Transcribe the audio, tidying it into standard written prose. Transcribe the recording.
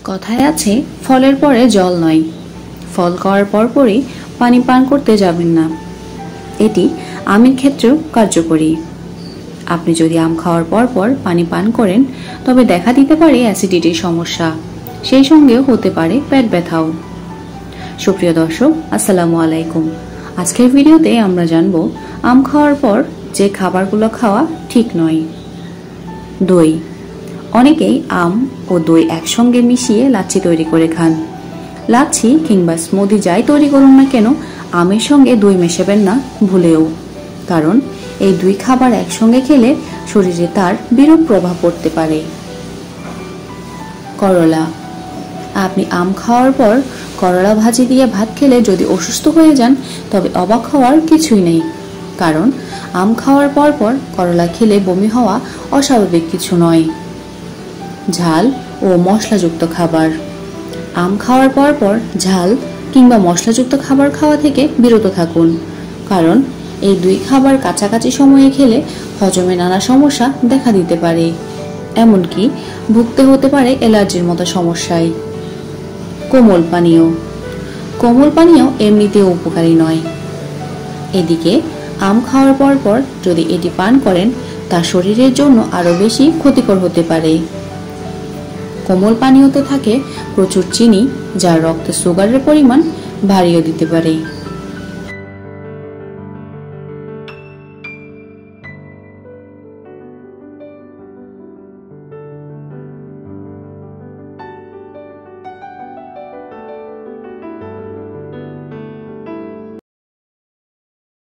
কথায় আছে ফলের পরে জল নয়, ফল খাওয়ার পরপরই পানি পান করতে যাবেন না। এটি আমের ক্ষেত্রেও কার্যকরী। আপনি যদি আম খাওয়ার পর পানি পান করেন তবে দেখা দিতে পারে অ্যাসিডিটির সমস্যা, সেই সঙ্গেও হতে পারে পেট ব্যথাও। সুপ্রিয় দর্শক, আসসালামু আলাইকুম। আজকের ভিডিওতে আমরা জানব আম খাওয়ার পর যে খাবারগুলো খাওয়া ঠিক নয়। দই। অনেকেই আম ও দই একসঙ্গে মিশিয়ে লাচ্ছি তৈরি করে খান। লাচ্ছি কিংবা স্মুদি যাই তৈরি করুন না কেন, আমের সঙ্গে দই মেশাবেন না ভুলেও, কারণ এই দুই খাবার একসঙ্গে খেলে শরীরে তার বিরূপ প্রভাব পড়তে পারে। করলা। আপনি আম খাওয়ার পর করলা ভাজি দিয়ে ভাত খেলে যদি অসুস্থ হয়ে যান তবে অবাক হওয়ার কিছুই নেই, কারণ আম খাওয়ার পর করলা খেলে বমি হওয়া অস্বাভাবিক কিছু নয়। ঝাল ও মশলাযুক্ত খাবার। আম খাওয়ার পর ঝাল কিংবা মশলাযুক্ত খাবার খাওয়া থেকে বিরত থাকুন, কারণ এই দুই খাবার কাছাকাছি সময়ে খেলে হজমে নানা সমস্যা দেখা দিতে পারে, এমনকি ভুগতে হতে পারে অ্যালার্জির মতো সমস্যায়। কোমল পানীয়। কোমল পানীয় এমনিতেও উপকারী নয়। এদিকে আম খাওয়ার পর যদি এটি পান করেন তা শরীরের জন্য আরো বেশি ক্ষতিকর হতে পারে। কোমল পানীয়তে থাকে প্রচুর চিনি, যা রক্তে সুগারের পরিমাণ বাড়িয়ে দিতে পারে।